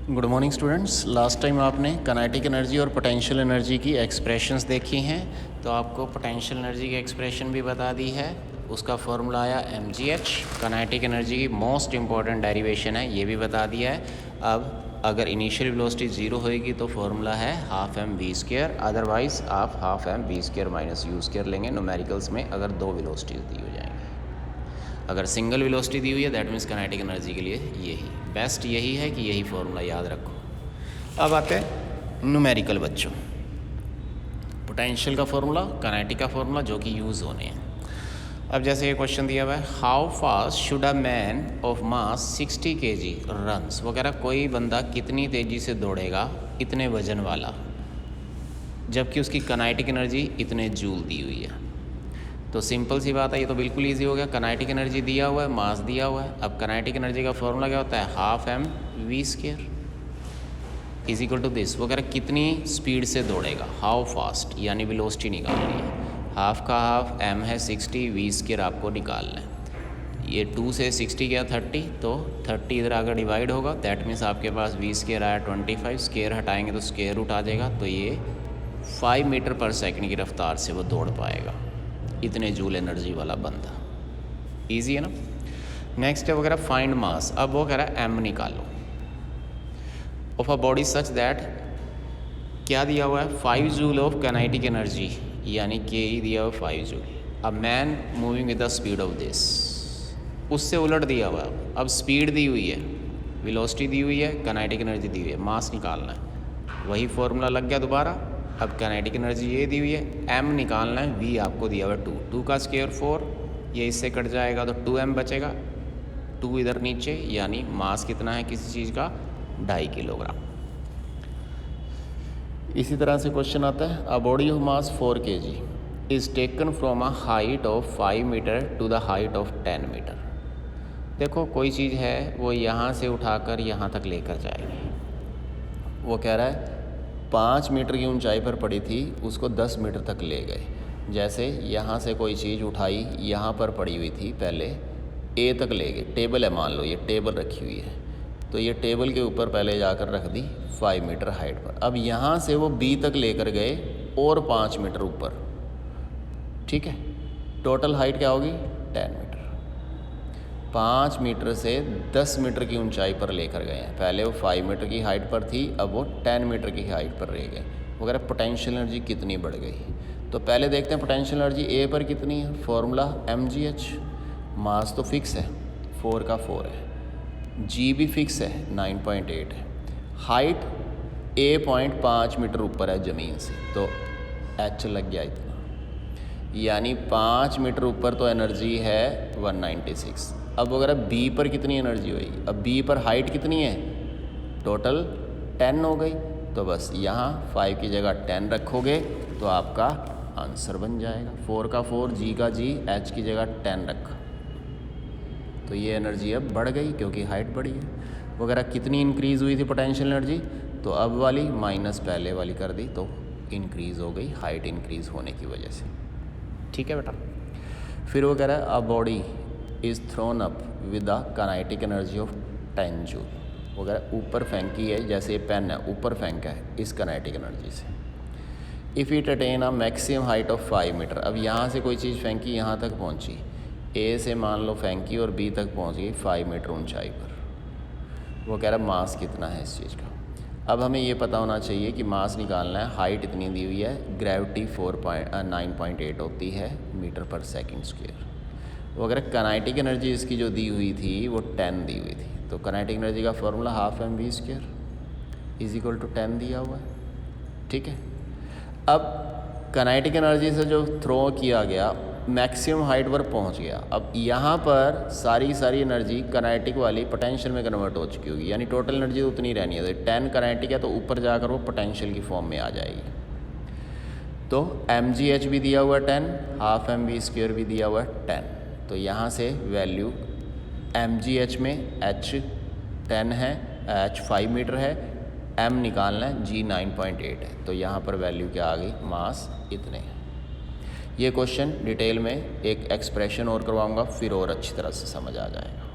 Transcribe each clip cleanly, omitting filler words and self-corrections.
Good morning students. Last time आपने kinetic energy और potential energy की एक्सप्रेशंस देखी हैं, तो आपको पोटेंशियल एनर्जी की एक्सप्रेशन भी बता दी है। उसका फॉर्मूला आया mgh। काइनेटिक एनर्जी की मोस्ट इंपॉर्टेंट डेरिवेशन है, ये भी बता दिया है। अब अगर इनिशियल वेलोसिटी ज़ीरो होएगी तो फॉर्मूला है half M V square, otherwise आप half M V square minus U square लेंगे न्यूमेरिकल्स में, अगर दो वेलोसिटीज़ दी हो जाएंगी। अगर सिंगल वेलोसिटी दी हुई है दैट मीन्स काइनेटिक एनर्जी के लिए यही बेस्ट यही है कि यही फॉर्मूला याद रखो। अब आते हैं न्यूमेरिकल बच्चों। पोटेंशियल का फॉर्मूला, काइनेटिक का फॉर्मूला जो कि यूज़ होने हैं। अब जैसे ये क्वेश्चन दिया हुआ है, how fast should a man of mass 60 kg runs वगैरह, कोई बंदा कितनी तेज़ी से दौड़ेगा इतने वजन वाला, जबकि उसकी काइनेटिक एनर्जी इतने जूल दी हुई है। तो सिंपल सी बात है, ये तो बिल्कुल इजी हो गया। काइनेटिक एनर्जी दिया हुआ है, मास दिया हुआ है। अब काइनेटिक एनर्जी का फॉर्मूला क्या होता है, half M V square is equal to this. वगैरह कितनी स्पीड से दौड़ेगा, हाउ फास्ट, यानी वेलोसिटी निकालनी है। हाफ का हाफ एम है 60, वी स्क्वायर आपको निकालना है। ये 2 से 60 गया 30, तो 30 इधर आकर डिवाइड होगा, दैट मीन्स आपके पास वी स्क्वायर आया 25। स्क्वायर हटाएंगे तो स्क्वायर रूट आ जाएगा, तो ये 5 मीटर पर सेकंड की रफ्तार से वो दौड़ पाएगा, इतने जूल एनर्जी वाला बंदा। इजी है ना। नेक्स्ट है वगैरह फाइंड मास। अब वो कह रहा है एम निकालो of a body such that, क्या दिया हुआ है, 5 जूल ऑफ काइनेटिक एनर्जी, यानी के ई दिया हुआ 5 जूल। अब man moving with the speed of this, उससे उलट दिया हुआ है। अब स्पीड दी हुई है, वेलोसिटी दी हुई है, काइनेटिक एनर्जी दी हुई है, मास निकालना है। वही फॉर्मूला लग गया दोबारा। अब काइनेटिक एनर्जी ये दी हुई है, एम निकालना है, वी आपको दिया हुआ है 2, 2 का स्क्वायर 4, ये इससे कट जाएगा तो 2m बचेगा, 2 इधर नीचे, यानी मास कितना है किसी चीज़ का, 2.5 किलोग्राम। इसी तरह से क्वेश्चन आता है, a body of mass 4 kg is taken from a height of 5 metre to the height of 10 metre. देखो कोई चीज़ है वो यहाँ से उठाकर यहाँ तक लेकर जाएगी। वो कह रहा है 5 मीटर की ऊंचाई पर पड़ी थी, उसको 10 मीटर तक ले गए। जैसे यहाँ से कोई चीज़ उठाई, यहाँ पर पड़ी हुई थी, पहले ए तक ले गए। टेबल है, मान लो ये टेबल रखी हुई है, तो ये टेबल के ऊपर पहले जाकर रख दी 5 मीटर हाइट पर। अब यहाँ से वो बी तक लेकर गए और 5 मीटर ऊपर, ठीक है। टोटल हाइट क्या होगी, 10 मीटर। 5 मीटर से 10 मीटर की ऊंचाई पर लेकर गए हैं। पहले वो 5 मीटर की हाइट पर थी, अब वो 10 मीटर की हाइट पर रह गए। वगैरह पोटेंशियल एनर्जी कितनी बढ़ गई, तो पहले देखते हैं पोटेंशियल एनर्जी ए पर कितनी है। फॉर्मूला mgh, मास तो फिक्स है 4 का 4 है, जी भी फिक्स है 9.8 है, हाइट a.5 मीटर ऊपर है ज़मीन से, तो h लग गया इतना, यानी 5 मीटर ऊपर तो एनर्जी है 196। अब वगैरह बी पर कितनी एनर्जी हुई, अब बी पर हाइट कितनी है, टोटल 10 हो गई, तो बस यहाँ 5 की जगह 10 रखोगे तो आपका आंसर बन जाएगा। 4 का 4, जी का जी, एच की जगह 10 रखा, तो ये एनर्जी अब बढ़ गई क्योंकि हाइट बढ़ी है। वगैरह कितनी इंक्रीज़ हुई थी पोटेंशियल एनर्जी, तो अब वाली माइनस पहले वाली कर दी, तो इंक्रीज़ हो गई हाइट इंक्रीज़ होने की वजह से, ठीक है बेटा। फिर वो कह रहा है, a body is thrown up with the kinetic energy of 10 joule. वगैरह ऊपर फेंकी है, जैसे पेन है ऊपर फेंका है इस काइनेटिक एनर्जी से। If it attain a maximum height of 5 metre, अब यहाँ से कोई चीज़ फेंकी यहाँ तक पहुँची, ए से मान लो फेंकी और बी तक पहुँच गई 5 मीटर ऊंचाई पर। वो कह रहा है मास कितना है इस चीज़ का। अब हमें ये पता होना चाहिए कि मास निकालना है, हाइट इतनी दी हुई है, ग्रेविटी 9.8 होती है मीटर पर सेकंड स्क्वायर। वो अगर काइनेटिक एनर्जी इसकी जो दी हुई थी वो 10 दी हुई थी, तो काइनेटिक एनर्जी का formula half M V square is equal to 10 दिया हुआ है, ठीक है। अब काइनेटिक एनर्जी से जो थ्रो किया गया मैक्सिमम हाइट पर पहुंच गया, अब यहाँ पर सारी एनर्जी काइनेटिक वाली पोटेंशियल में कन्वर्ट हो चुकी होगी, यानी टोटल एनर्जी तो उतनी रहनी है। तो 10 काइनेटिक है तो ऊपर जाकर वो पोटेंशियल की फॉर्म में आ जाएगी। तो mgh भी दिया हुआ है 10, हाफ एम वी स्क्वायर भी दिया हुआ है 10, तो यहाँ से वैल्यू mgh में h 10 है, h 5 मीटर है, m निकालना है, g 9.8 है, तो यहाँ पर वैल्यू क्या आ गई, मास इतने है। ये क्वेश्चन डिटेल में एक एक्सप्रेशन और करवाऊंगा, फिर और अच्छी तरह से समझ आ जाएगा,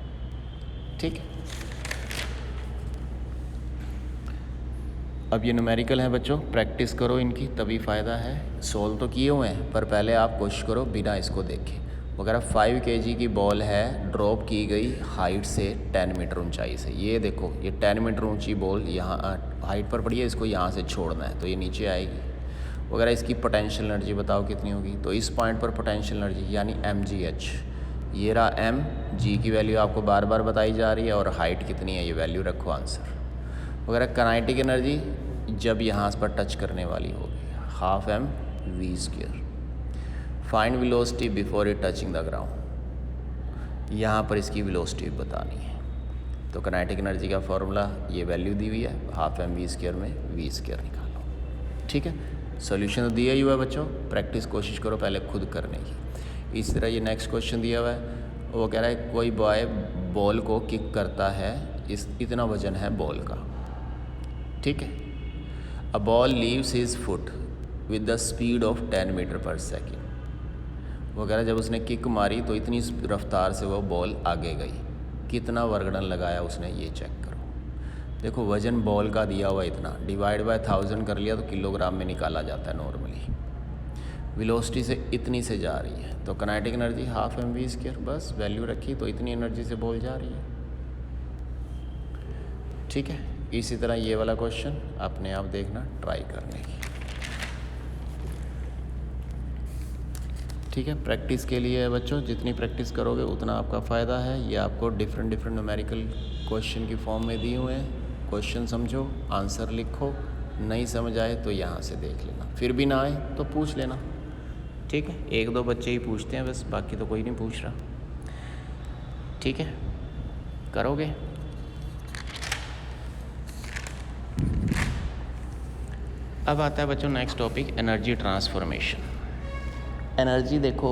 ठीक है। अब ये न्यूमेरिकल है बच्चों, प्रैक्टिस करो इनकी तभी फ़ायदा है। सोल्व तो किए हुए हैं पर पहले आप कोशिश करो बिना इसको देखे। वगैरह 5 kg की बॉल है, ड्रॉप की गई हाइट से 10 मीटर ऊंचाई से। ये देखो ये 10 मीटर ऊंची बॉल यहाँ हाइट पर पड़ी है, इसको यहाँ से छोड़ना है तो ये नीचे आएगी। वगैरह इसकी पोटेंशियल एनर्जी बताओ कितनी होगी। तो इस पॉइंट पर पोटेंशियल एनर्जी यानी mgh, ये रहा m, g की वैल्यू आपको बार बार बताई जा रही है और हाइट कितनी है ये वैल्यू रखो आंसर। वगैरह काइनेटिक एनर्जी जब यहाँ पर टच करने वाली होगी, 12 mv²। Find velocity before it touching the ground, यहाँ पर इसकी वेलोसिटी बतानी है। तो काइनेटिक एनर्जी का फॉर्मूला ये वैल्यू दी हुई है, 12 mv² में v² निकालो। ठीक है, सॉल्यूशन तो दिया ही हुआ है बच्चों, प्रैक्टिस कोशिश करो पहले खुद करने की। इस तरह ये नेक्स्ट क्वेश्चन दिया हुआ है, वो कह रहा है कोई बॉय बॉल को किक करता है, इतना वजन है बॉल का। ठीक है, a ball leaves his foot with the speed of 10 metre per second. वो कह रहा है जब उसने किक मारी तो इतनी रफ्तार से वो बॉल आगे गई, कितना वर्गडन लगाया उसने ये चेक करो। देखो वजन बॉल का दिया हुआ इतना, डिवाइड बाय 1000 कर लिया तो किलोग्राम में निकाला जाता है नॉर्मली। वेलोसिटी से इतनी से जा रही है तो काइनेटिक एनर्जी 12 mv², बस वैल्यू रखी तो इतनी एनर्जी से बॉल जा रही है। ठीक है, इसी तरह ये वाला क्वेश्चन अपने आप देखना, ट्राई करने की। ठीक है, प्रैक्टिस के लिए बच्चों जितनी प्रैक्टिस करोगे उतना आपका फ़ायदा है। ये आपको डिफरेंट न्यूमेरिकल क्वेश्चन की फॉर्म में दिए हुए हैं। क्वेश्चन समझो, आंसर लिखो, नहीं समझ आए तो यहाँ से देख लेना, फिर भी ना आए तो पूछ लेना। ठीक है, 1-2 बच्चे ही पूछते हैं बस, बाकी तो कोई नहीं पूछ रहा। ठीक है, करोगे। अब आता है बच्चों next topic, energy transformation. Energy देखो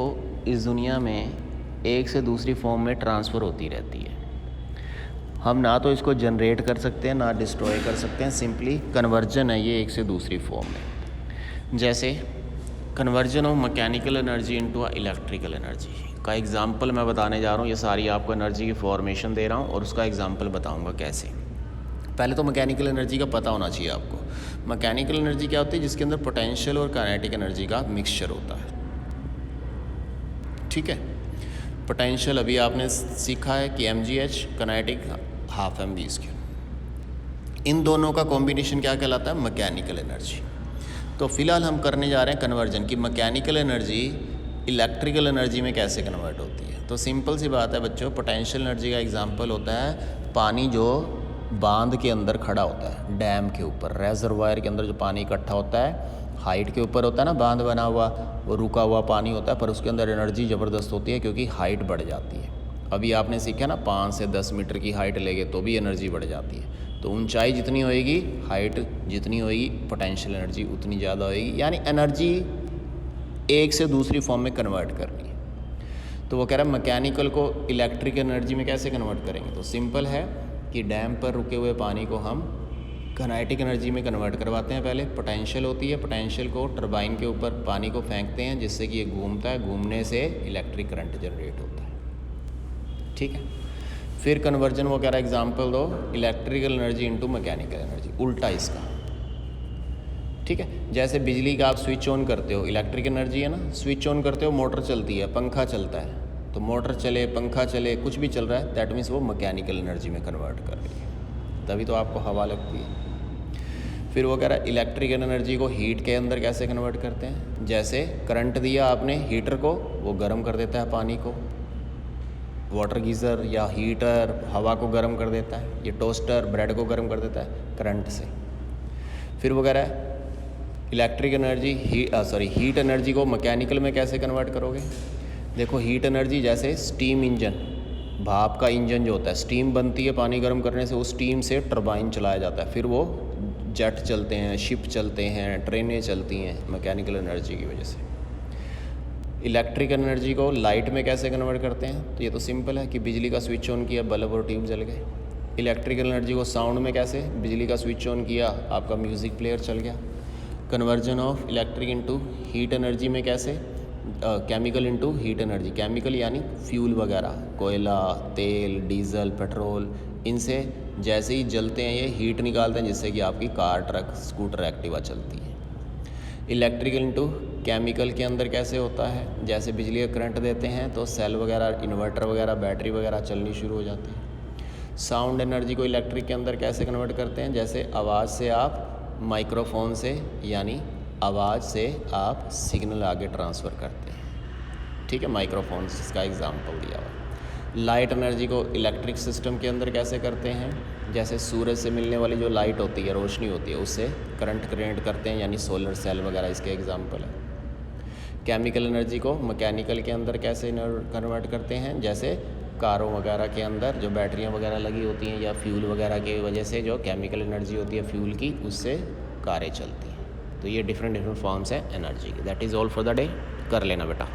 इस दुनिया में एक से दूसरी फॉर्म में ट्रांसफ़र होती रहती है। हम ना तो इसको जनरेट कर सकते हैं ना डिस्ट्रॉय कर सकते हैं, सिंपली कन्वर्जन है ये एक से दूसरी फॉर्म में। जैसे conversion of mechanical energy into electrical energy का एग्जांपल मैं बताने जा रहा हूँ। ये सारी आपको एनर्जी की फॉर्मेशन दे रहा हूँ और उसका एग्जांपल बताऊँगा कैसे। पहले तो मैकेनिकल एनर्जी का पता होना चाहिए आपको। मैकेनिकल एनर्जी क्या होती है, जिसके अंदर पोटेंशियल और काइनेटिक एनर्जी का मिक्सचर होता है। ठीक है, पोटेंशियल अभी आपने सीखा है कि mgh, काइनेटिक 12 mv²। इन दोनों का कॉम्बिनेशन क्या कहलाता है, मैकेनिकल एनर्जी। तो फिलहाल हम करने जा रहे हैं कन्वर्जन की मैकेनिकल एनर्जी इलेक्ट्रिकल एनर्जी में कैसे कन्वर्ट होती है। तो सिंपल सी बात है बच्चों, पोटेंशियल एनर्जी का एग्जांपल होता है पानी जो बांध के अंदर खड़ा होता है, डैम के ऊपर, रेजरवायर के अंदर जो पानी इकट्ठा होता है, हाइट के ऊपर होता है ना बांध बना हुआ, वो रुका हुआ पानी होता है पर उसके अंदर एनर्जी ज़बरदस्त होती है क्योंकि हाइट बढ़ जाती है। अभी आपने सीखा ना 5 से 10 मीटर की हाइट लेंगे तो भी एनर्जी बढ़ जाती है। तो ऊंचाई जितनी होएगी, हाइट जितनी होएगी, पोटेंशियल एनर्जी उतनी ज़्यादा होएगी। यानी एनर्जी एक से दूसरी फॉर्म में कन्वर्ट करनी है। तो वो कह रहा है मैकेनिकल को इलेक्ट्रिक एनर्जी में कैसे कन्वर्ट करेंगे। तो सिंपल है कि डैम पर रुके हुए पानी को हम काइनेटिक एनर्जी में कन्वर्ट करवाते हैं। पहले पोटेंशियल होती है, पोटेंशियल को टरबाइन के ऊपर पानी को फेंकते हैं जिससे कि ये घूमता है, घूमने से इलेक्ट्रिक करंट जनरेट होता है। ठीक है, फिर कन्वर्जन वो कह रहा है एग्जांपल दो, electrical energy into mechanical energy, उल्टा इसका। ठीक है, जैसे बिजली का आप स्विच ऑन करते हो, इलेक्ट्रिक एनर्जी है ना, स्विच ऑन करते हो, मोटर चलती है, पंखा चलता है, तो मोटर चले, पंखा चले, कुछ भी चल रहा है, दैट मीन्स वो मैकेनिकल एनर्जी में कन्वर्ट कर रही है, तभी तो आपको हवा लगती है। फिर वो कह रहा है इलेक्ट्रिकल एनर्जी को हीट के अंदर कैसे कन्वर्ट करते हैं। जैसे करंट दिया आपने हीटर को, वो गर्म कर देता है पानी को, वाटर गीज़र या हीटर हवा को गर्म कर देता है, ये टोस्टर ब्रेड को गर्म कर देता है करंट से। फिर वो कह रहा है इलेक्ट्रिक एनर्जी हीट एनर्जी को मैकेनिकल में कैसे कन्वर्ट करोगे। देखो हीट एनर्जी जैसे स्टीम इंजन, भाप का इंजन जो होता है, स्टीम बनती है पानी गर्म करने से, उस स्टीम से टरबाइन चलाया जाता है, फिर वो जेट चलते हैं, शिप चलते हैं, ट्रेनें चलती हैं मैकेनिकल एनर्जी की वजह से। इलेक्ट्रिक एनर्जी को लाइट में कैसे कन्वर्ट करते हैं, तो ये तो सिंपल है कि बिजली का स्विच ऑन किया, बल्ब और ट्यूब जल गए। इलेक्ट्रिकल एनर्जी को साउंड में कैसे, बिजली का स्विच ऑन किया, आपका म्यूज़िक प्लेयर चल गया। Conversion of electric into heat energy में कैसे, chemical into heat energy, chemical यानी फ्यूल वगैरह, कोयला, तेल, डीजल, पेट्रोल, इनसे जैसे ही जलते हैं ये हीट निकालते हैं, जिससे कि आपकी कार, ट्रक, स्कूटर, एक्टिवा चलती है। इलेक्ट्रिकल इंटू केमिकल के अंदर कैसे होता है, जैसे बिजली का करंट देते हैं तो सेल वगैरह, इन्वर्टर वगैरह, बैटरी वगैरह चलनी शुरू हो जाती है। साउंड एनर्जी को इलेक्ट्रिक के अंदर कैसे कन्वर्ट करते हैं, जैसे आवाज़ से आप माइक्रोफोन से, यानी आवाज़ से आप सिग्नल आगे ट्रांसफ़र करते हैं, ठीक है, माइक्रोफोन इसका एग्जांपल दिया हुआ। लाइट एनर्जी को इलेक्ट्रिक सिस्टम के अंदर कैसे करते हैं, जैसे सूरज से मिलने वाली जो लाइट होती है, रोशनी होती है, उससे करंट क्रिएट करते हैं, यानी सोलर सेल वगैरह इसके एग्जांपल है। केमिकल एनर्जी को मैकेनिकल के अंदर कैसे कन्वर्ट करते हैं, जैसे कारों वगैरह के अंदर जो बैटरियां वगैरह लगी होती हैं या फ्यूल वगैरह की वजह से जो केमिकल एनर्जी होती है फ्यूल की, उससे कारें चलती हैं। तो ये डिफरेंट फॉर्म्स हैं एनर्जी की। That is all for the day. कर लेना बेटा।